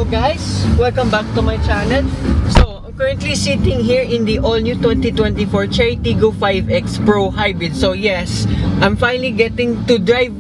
guys, welcome back to my channel. So I'm currently sitting here in the all-new 2024 Chery Tiggo 5X Pro Hybrid. So yes, I'm finally getting to drive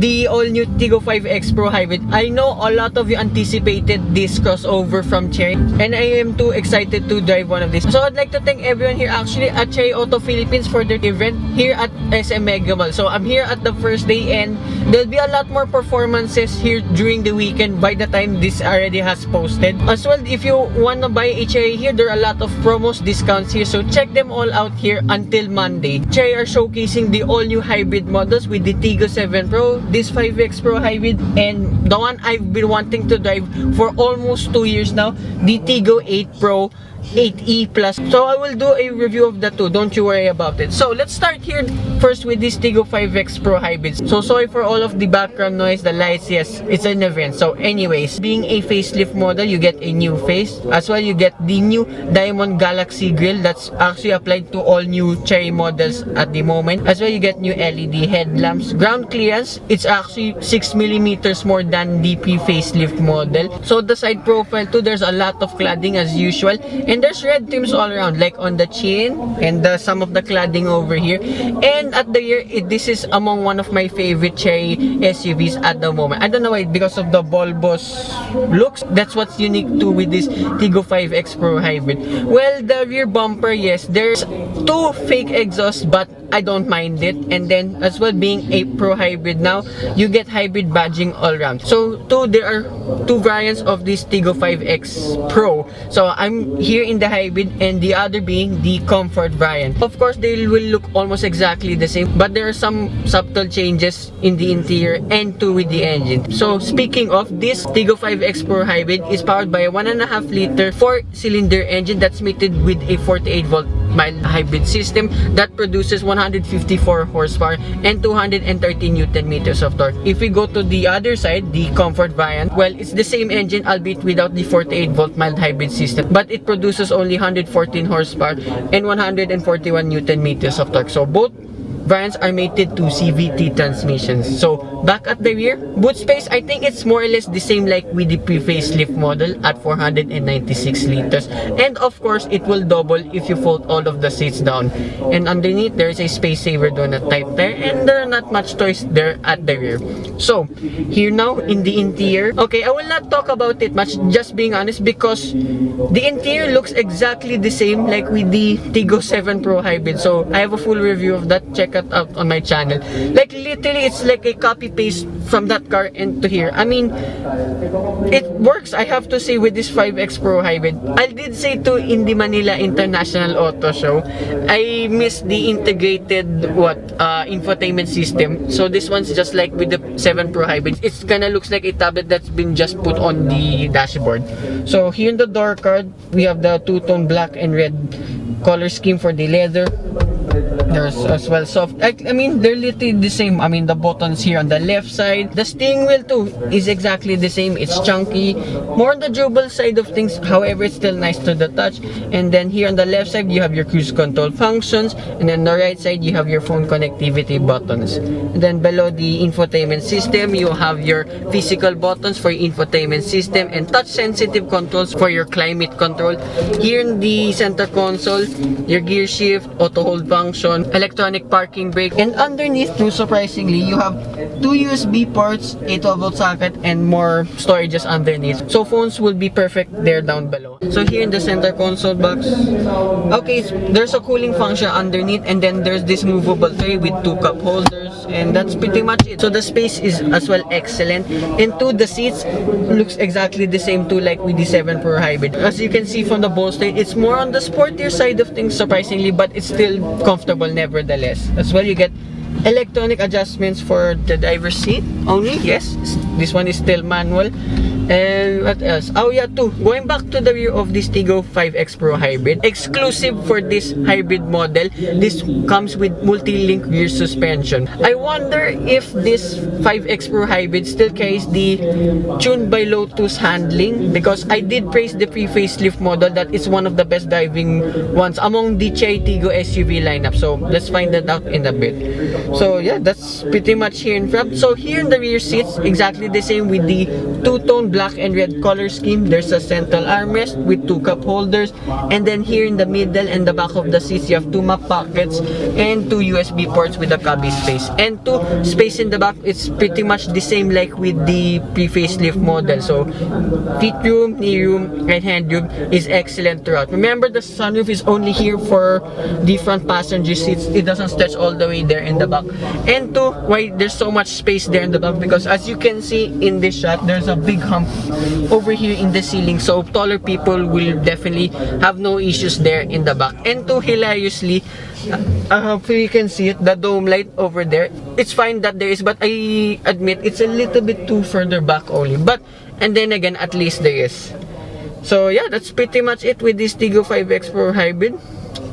the all-new Tiggo 5X Pro Hybrid. I know a lot of you anticipated this crossover from Chery, and I am too excited to drive one of these. So I'd like to thank everyone here actually at Chery Auto Philippines for their event here at SM Mega Mall. So I'm here at the first day, and there'll be a lot more performances here during the weekend by the time this already has posted. As well, if you want to buy a Chery here, there are a lot of promos, discounts here. So check them all out here until Monday. Chery are showcasing the all-new hybrid models with the Tiggo 7 Pro, this 5X Pro Hybrid, and the one I've been wanting to drive for almost 2 years now, the Tiggo 8 Pro 8E Plus. So I will do a review of the two, don't you worry about it. So let's start here first with this Tiggo 5X Pro Hybrid. So sorry for all of the background noise, the lights. Yes, it's an event. So anyways, being a facelift model, you get a new face. As well, you get the new Diamond Galaxy grille that's actually applied to all new Chery models at the moment. As well, you get new LED headlamps. Ground clearance, it's actually 6mm more than the pre-facelift model. So the side profile too, there's a lot of cladding as usual. And there's red trims all around, like on the chin and some of the cladding over here. And at the rear, this is among one of my favorite Chery SUVs at the moment. I don't know why, because of the bulbous looks. That's what's unique too with this Tiggo 5X Pro Hybrid. Well, the rear bumper, yes, there's two fake exhausts, but I don't mind it. And then as well, being a Pro Hybrid now, you get hybrid badging all around. So there are two variants of this Tiggo 5X Pro. So I'm here in the hybrid, and the other being the comfort variant. Of course, they will look almost exactly the same, but there are some subtle changes in the interior and too with the engine. So speaking of, this Tiggo 5X Pro Hybrid is powered by a 1.5-liter 4-cylinder engine that's mated with a 48-volt mild hybrid system that produces 154 horsepower and 230 Newton meters of torque. If we go to the other side, the comfort variant, well, it's the same engine, albeit without the 48-volt mild hybrid system, but it produces only 114 horsepower and 141 Newton meters of torque. So both variants are mated to CVT transmissions. So back at the rear, boot space, I think it's more or less the same like with the pre-facelift model at 496 liters. And of course, it will double if you fold all of the seats down. And underneath, there is a space saver donut type there, and there are not much toys there at the rear. So here now in the interior, okay, I will not talk about it much, just being honest, because the interior looks exactly the same like with the Tiggo 7 Pro Hybrid. So I have a full review of that. Check it out on my channel. Like literally, it's like a copy paste from that car into here. I mean, it works, I have to say, with this 5X Pro Hybrid. I did say too in the Manila International Auto Show, I missed the integrated infotainment system. So this one's just like with the 7 Pro Hybrid. It's kind of looks like a tablet that's been just put on the dashboard. So here in the door card, we have the two-tone black and red color scheme for the leather. There's as well soft, I mean, they're literally the same. I mean, the buttons here on the left side, the steering wheel too is exactly the same. It's chunky, more on the durable side of things, however it's still nice to the touch. And then here on the left side, you have your cruise control functions, and then the right side, you have your phone connectivity buttons. And then below the infotainment system, you have your physical buttons for your infotainment system and touch sensitive controls for your climate control. Here in the center console, your gear shift, auto hold function, electronic parking brake, and underneath too, surprisingly, you have two USB ports, a 12-volt socket, and more storages underneath. So phones will be perfect there down below. So here in the center console box, okay, there's a cooling function underneath, and then there's this movable tray with two cup holders, and that's pretty much it. So the space is as well excellent. And two, the seats looks exactly the same too like with the 7 Pro Hybrid. As you can see from the bolster, it's more on the sportier side of things, surprisingly, but it's still comfortable nevertheless. As well, you get electronic adjustments for the driver's seat only. Yes, this one is still manual. And what else? Oh yeah, too, going back to the rear of this Tiggo 5X Pro Hybrid, exclusive for this hybrid model, this comes with multi-link rear suspension. I wonder if this 5X Pro Hybrid still carries the tuned by Lotus handling, because I did praise the pre-facelift model that it's one of the best driving ones among the Chery Tiggo SUV lineup. So let's find that out in a bit. So yeah, that's pretty much here in front. So here in the rear seats, exactly the same with the two-tone black black and red color scheme. There's a central armrest with 2 cup holders, and then here in the middle and the back of the seats you have 2 map pockets and 2 USB ports with a cubby space, and 2 space in the back. It's pretty much the same like with the pre-facelift model. So feet room, knee room, right hand room is excellent throughout. Remember, the sunroof is only here for the front passenger seats. It doesn't stretch all the way there in the back. And 2, why there's so much space there in the back, because as you can see in this shot, there's a big hump over here in the ceiling, so taller people will definitely have no issues there in the back. And 2, hilariously, hopefully you can see it, the dome light over there, it's fine that there is, but I admit it's a little bit too further back only, but and then again, at least there is. So yeah, that's pretty much it with this Tiggo 5X Pro Hybrid.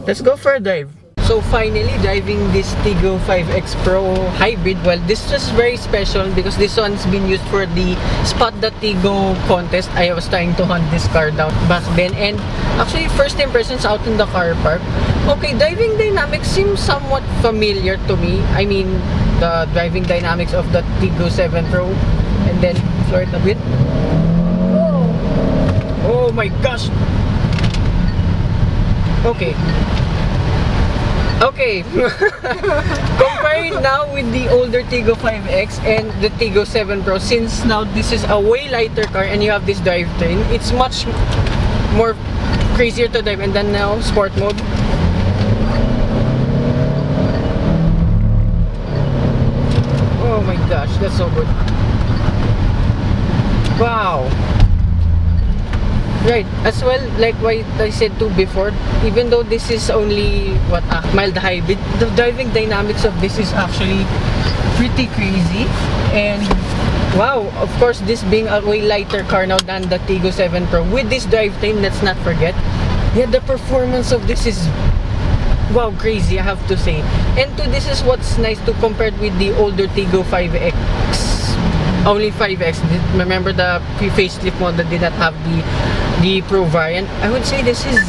Let's go for a drive. So finally, driving this Tiggo 5X Pro Hybrid. Well, this was very special because this one's been used for the Spot the Tiggo contest. I was trying to hunt this car down back then, and actually first impressions out in the car park. Okay, driving dynamics seems somewhat familiar to me. I mean, the driving dynamics of the Tiggo 7 Pro, and then floor it a bit. Oh my gosh. Okay. Comparing now with the older Tiggo 5X and the Tiggo 7 Pro, since now this is a way lighter car and you have this drivetrain, it's much more crazier to drive. And then now sport mode. Oh my gosh, that's so good. Wow. Right, as well, like what I said too before, even though this is only what a mild hybrid, the driving dynamics of this is actually pretty crazy. And wow, of course, this being a way lighter car now than the Tiggo 7 Pro with this drivetrain, let's not forget, yeah, the performance of this is wow, crazy, I have to say. And to this is what's nice to compare with the older Tiggo 5X. Only 5X. Remember, the pre-facelift model did not have the Pro variant. I would say this is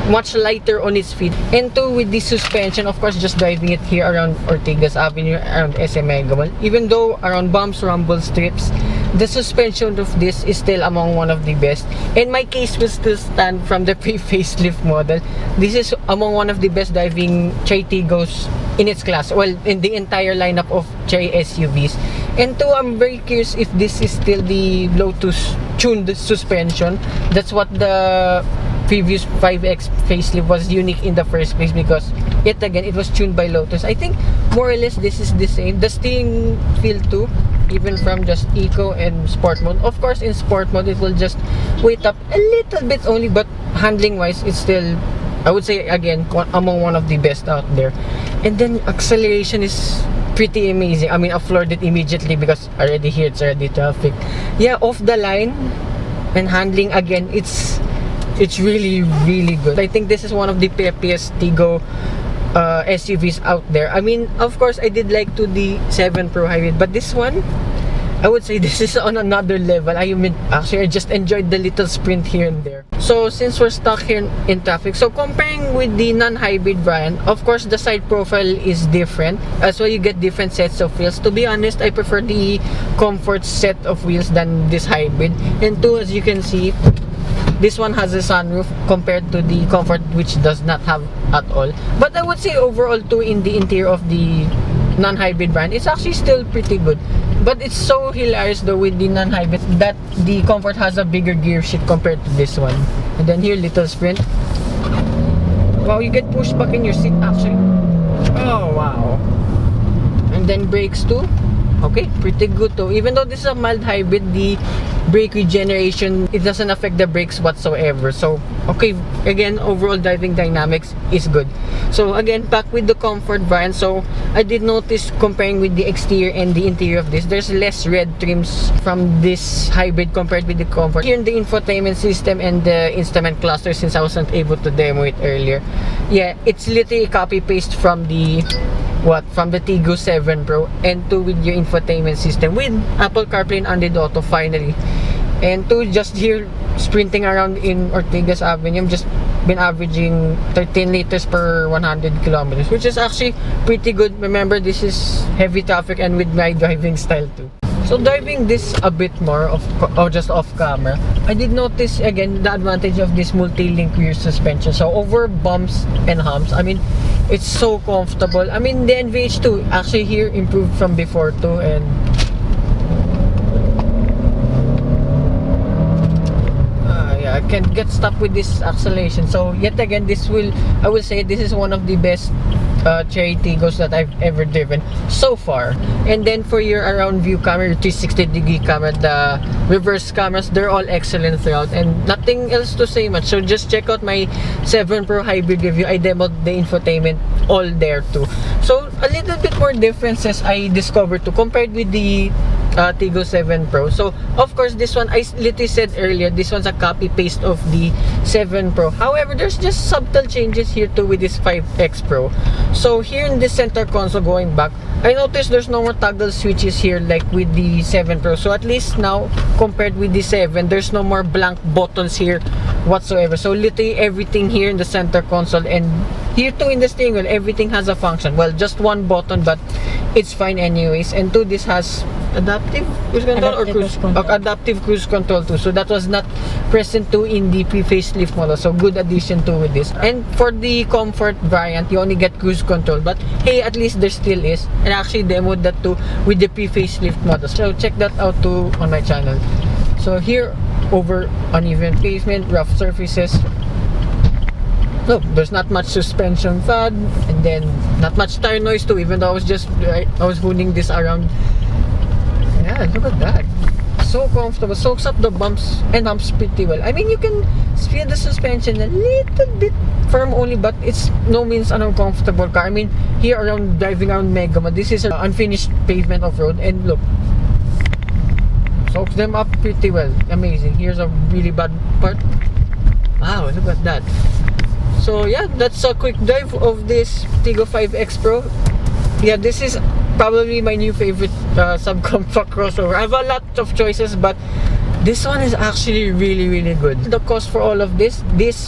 much lighter on its feet. And 2, with the suspension, of course, just driving it here around Ortigas Avenue, around SM Megamall, even though around bumps, rumble strips, the suspension of this is still among one of the best. And my case will still stand from the pre-facelift model. This is among one of the best driving Chery Tiggos in its class. Well, in the entire lineup of Chery SUVs. And 2, I'm very curious if this is still the Bluetooth tuned suspension. That's what the previous 5X facelift was unique in the first place, because yet again it was tuned by Lotus. I think more or less this is the same. The steering feel too, even from just eco and sport mode. Of course, in sport mode it will just weight up a little bit only, but handling wise it's still, I would say again, among one of the best out there. And then acceleration is pretty amazing. I mean, I floored it immediately because already here it's already traffic. Yeah, off the line and handling again, it's really good. I think this is one of the peppiest Tiggo SUVs out there. I mean, of course, I did like to the 7 Pro Hybrid, but this one, I would say this is on another level. I just enjoyed the little sprint here and there. So since we're stuck here in traffic, so comparing with the non-hybrid variant, of course the side profile is different. As well, you get different sets of wheels. To be honest, I prefer the comfort set of wheels than this hybrid. And 2, as you can see, this one has a sunroof compared to the comfort, which does not have at all. But I would say overall too, in the interior of the non-hybrid variant, it's actually still pretty good. But it's so hilarious though with the non-hybrid that the comfort has a bigger gear shift compared to this one. And then here, little sprint. Wow, you get pushed back in your seat actually. Oh wow. And then brakes too. Okay, pretty good too. Even though this is a mild hybrid, the brake regeneration, it doesn't affect the brakes whatsoever. So okay, again, overall driving dynamics is good. So again, back with the comfort variant, so I did notice comparing with the exterior and the interior of this, there's less red trims from this hybrid compared with the comfort. Here in the infotainment system and the instrument cluster, since I wasn't able to demo it earlier, yeah, it's literally copy paste from the Tiggo 7 Pro, and 2 with your infotainment system with Apple CarPlay and Android Auto finally. And 2, just here sprinting around in Ortigas Avenue, I'm just been averaging 13 liters per 100 kilometers, which is actually pretty good. Remember, this is heavy traffic and with my driving style too. So driving this a bit more just off camera, I did notice again the advantage of this multi-link rear suspension. So over bumps and humps, I mean, it's so comfortable. I mean, the NVH2 actually here improved from before too, and I can get stuck with this acceleration. So yet again, I will say this is one of the best Chery Tiggos that I've ever driven so far. And then for your around view camera, your 360-degree camera, the reverse cameras, they're all excellent throughout, and nothing else to say much. So just check out my 7 Pro hybrid review. I demoed the infotainment all there too. So a little bit more differences I discovered too compared with the Tiggo 7 Pro. So of course this one, I literally said earlier, this one's a copy paste of the 7 Pro. However, there's just subtle changes here too with this 5X Pro. So here in the center console, going back, I noticed there's no more toggle switches here like with the 7 Pro. So at least now, compared with the 7, there's no more blank buttons here whatsoever. So literally everything here in the center console, and here too in the steering wheel, everything has a function. Well, just one button, but it's fine anyways. And two, this has adaptive cruise control adaptive cruise control too. So that was not present too in the pre-facelift model. So good addition too with this. And for the comfort variant, you only get cruise control, but hey, at least there still is. And I actually demoed that too with the pre-facelift model. So check that out too on my channel. So here, over uneven pavement, rough surfaces. Look, there's not much suspension fad, and then not much tire noise too, even though I was holding this around. Yeah, look at that. So comfortable, soaks up the bumps and humps pretty well. I mean, you can feel the suspension a little bit firm only, but it's no means an uncomfortable car. I mean, here around driving around Megama, this is an unfinished pavement off-road, and look, soaks them up pretty well. Amazing. Here's a really bad part. Wow, look at that. So yeah, that's a quick drive of this Tiggo 5X Pro. Yeah, this is probably my new favorite subcompact crossover. I have a lot of choices, but this one is actually really good. The cost for all of this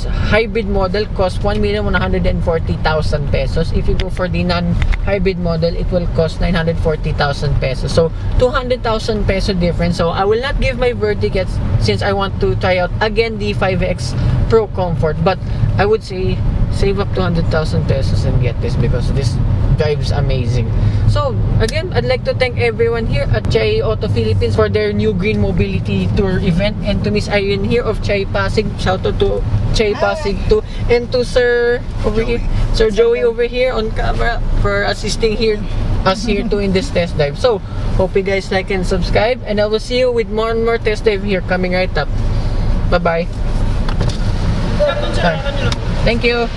hybrid model costs 1,140,000 pesos. If you go for the non-hybrid model, it will cost 940,000 pesos. So 200,000 peso difference. So I will not give my verdict yet, since I want to try out again the 5X Pro Comfort, but I would say save up 200,000 pesos and get this, because this drives amazing. So again, I'd like to thank everyone here at Chery Auto Philippines for their new Green Mobility Tour event, and to Miss Airen here of Chery Pasig, shout out to Chery Pasig too, and to Sir over here, Sir Joey over here on camera, for assisting us here too in this test drive. So hope you guys like and subscribe, and I will see you with more and more test drive here coming right up. Bye bye. Thank you.